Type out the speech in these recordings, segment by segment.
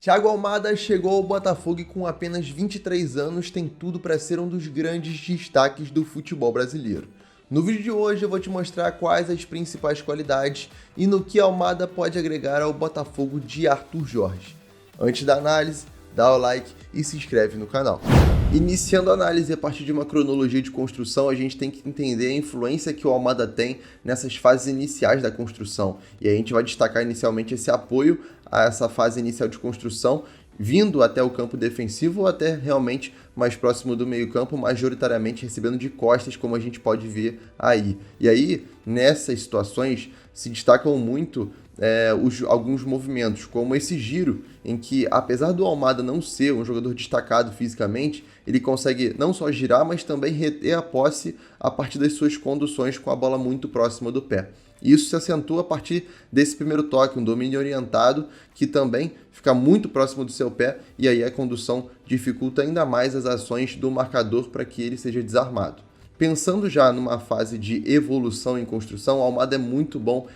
Thiago Almada chegou ao Botafogo e com apenas 23 anos tem tudo para ser um dos grandes destaques do futebol brasileiro. No vídeo de hoje eu vou te mostrar quais as principais qualidades e no que Almada pode agregar ao Botafogo de Arthur Jorge. Antes da análise, dá o like e se inscreve no canal. Iniciando a análise a partir de uma cronologia de construção, a gente tem que entender a influência que o Almada tem nessas fases iniciais da construção. E a gente vai destacar inicialmente esse apoio a essa fase inicial de construção, vindo até o campo defensivo ou até realmente mais próximo do meio-campo, majoritariamente recebendo de costas, como a gente pode ver aí. E aí, nessas situações, se destacam muito alguns movimentos, como esse giro, em que, apesar do Almada não ser um jogador destacado fisicamente, ele consegue não só girar, mas também reter a posse a partir das suas conduções com a bola muito próxima do pé. Isso se acentua a partir desse primeiro toque, um domínio orientado que também fica muito próximo do seu pé, e aí a condução dificulta ainda mais as ações do marcador para que ele seja desarmado. Pensando já numa fase de evolução em construção, o Almada é muito bom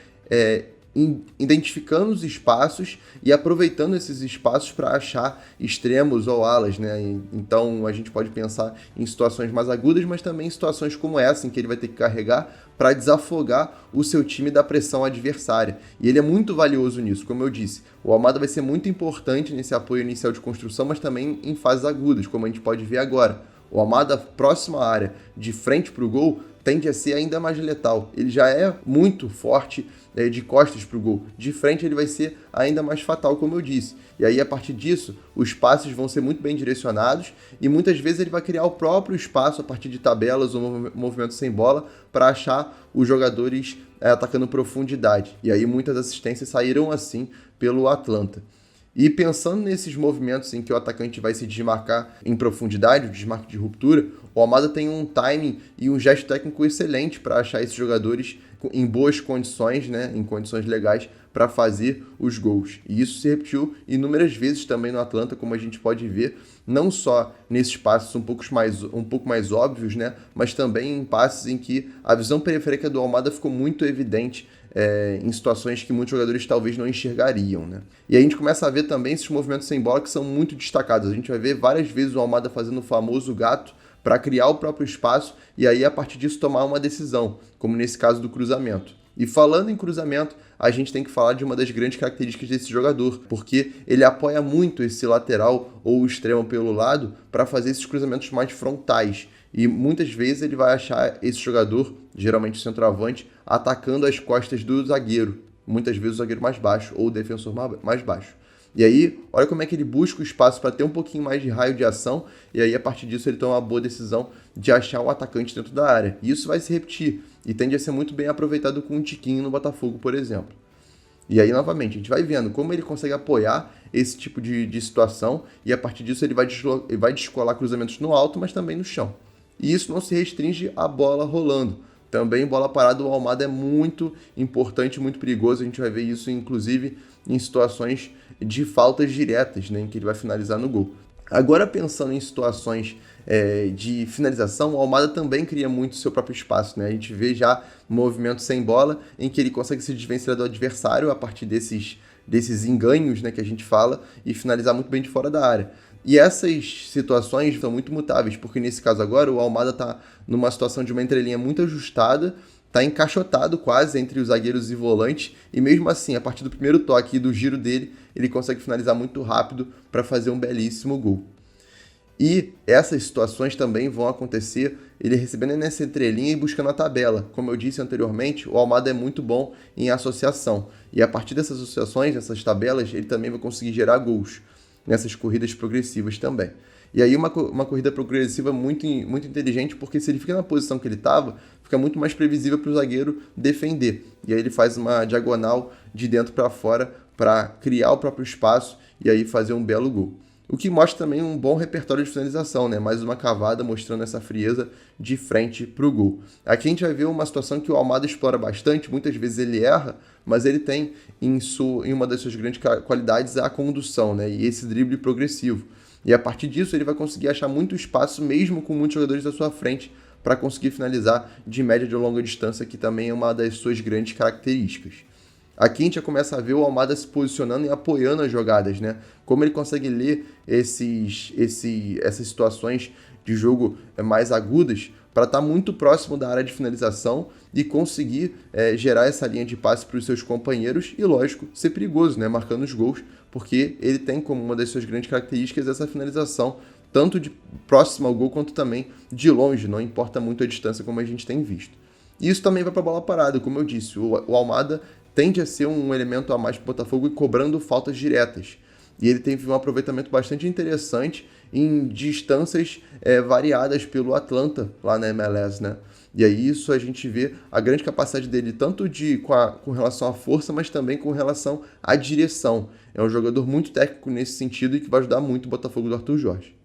identificando os espaços e aproveitando esses espaços para achar extremos ou alas, né? Então a gente pode pensar em situações mais agudas, mas também em situações como essa, em que ele vai ter que carregar para desafogar o seu time da pressão adversária. E ele é muito valioso nisso, como eu disse. O Almada vai ser muito importante nesse apoio inicial de construção, mas também em fases agudas, como a gente pode ver agora. O Almada, próximo à área, de frente para o gol, tende a ser ainda mais letal. Ele já é muito forte de costas para o gol. De frente ele vai ser ainda mais fatal, como eu disse. E aí, a partir disso, os passes vão ser muito bem direcionados e muitas vezes ele vai criar o próprio espaço a partir de tabelas ou movimentos sem bola para achar os jogadores atacando profundidade. E aí muitas assistências saíram assim pelo Atlanta. E pensando nesses movimentos em que o atacante vai se desmarcar em profundidade, o desmarque de ruptura, o Almada tem um timing e um gesto técnico excelente para achar esses jogadores em boas condições, né, em condições legais para fazer os gols. E isso se repetiu inúmeras vezes também no Atlanta, como a gente pode ver, não só nesses passes um pouco mais óbvios, né, mas também em passes em que a visão periférica do Almada ficou muito evidente em situações que muitos jogadores talvez não enxergariam, né? E a gente começa a ver também esses movimentos sem bola que são muito destacados. A gente vai ver várias vezes o Almada fazendo o famoso gato para criar o próprio espaço e aí, a partir disso, tomar uma decisão, como nesse caso do cruzamento. E falando em cruzamento, a gente tem que falar de uma das grandes características desse jogador, porque ele apoia muito esse lateral ou o extremo pelo lado para fazer esses cruzamentos mais frontais. E muitas vezes ele vai achar esse jogador, geralmente o centroavante, atacando as costas do zagueiro. Muitas vezes o zagueiro mais baixo ou o defensor mais baixo. E aí, olha como é que ele busca o espaço para ter um pouquinho mais de raio de ação, e aí a partir disso ele toma uma boa decisão de achar o atacante dentro da área. E isso vai se repetir, e tende a ser muito bem aproveitado com um Tiquinho no Botafogo, por exemplo. E aí, novamente, a gente vai vendo como ele consegue apoiar esse tipo de situação, e a partir disso ele vai descolar cruzamentos no alto, mas também no chão. E isso não se restringe à bola rolando. Também bola parada, o Almada é muito importante, muito perigoso. A gente vai ver isso, inclusive, em situações de faltas diretas, né, em que ele vai finalizar no gol. Agora, pensando em situações de finalização, o Almada também cria muito seu próprio espaço, né? A gente vê já movimentos sem bola, em que ele consegue se desvencilhar do adversário a partir desses enganhos, né, que a gente fala, e finalizar muito bem de fora da área. E essas situações são muito mutáveis, porque nesse caso agora o Almada está numa situação de uma entrelinha muito ajustada, está encaixotado quase entre os zagueiros e volantes, e mesmo assim, a partir do primeiro toque e do giro dele, ele consegue finalizar muito rápido para fazer um belíssimo gol. E essas situações também vão acontecer ele recebendo nessa entrelinha e buscando a tabela. Como eu disse anteriormente, o Almada é muito bom em associação, e a partir dessas associações, dessas tabelas, ele também vai conseguir gerar gols nessas corridas progressivas também. E aí uma corrida progressiva muito inteligente, porque se ele fica na posição que ele estava, fica muito mais previsível para o zagueiro defender. E aí ele faz uma diagonal de dentro para fora para criar o próprio espaço e aí fazer um belo gol. O que mostra também um bom repertório de finalização, né? Mais uma cavada mostrando essa frieza de frente para o gol. Aqui a gente vai ver uma situação que o Almada explora bastante, muitas vezes ele erra, mas ele tem em uma das suas grandes qualidades a condução, né? E esse drible progressivo. E a partir disso ele vai conseguir achar muito espaço, mesmo com muitos jogadores à sua frente, para conseguir finalizar de média e de longa distância, que também é uma das suas grandes características. Aqui a gente já começa a ver o Almada se posicionando e apoiando as jogadas, né? Como ele consegue ler essas situações de jogo mais agudas para estar muito próximo da área de finalização e conseguir gerar essa linha de passe para os seus companheiros e, lógico, ser perigoso, né? Marcando os gols, porque ele tem como uma das suas grandes características essa finalização, tanto de próximo ao gol quanto também de longe, não importa muito a distância como a gente tem visto. E isso também vai para a bola parada, como eu disse, o Almada tende a ser um elemento a mais para o Botafogo e cobrando faltas diretas. E ele teve um aproveitamento bastante interessante em distâncias variadas pelo Atlanta, lá na MLS, né? E aí isso a gente vê a grande capacidade dele, tanto com relação à força, mas também com relação à direção. É um jogador muito técnico nesse sentido e que vai ajudar muito o Botafogo do Arthur Jorge.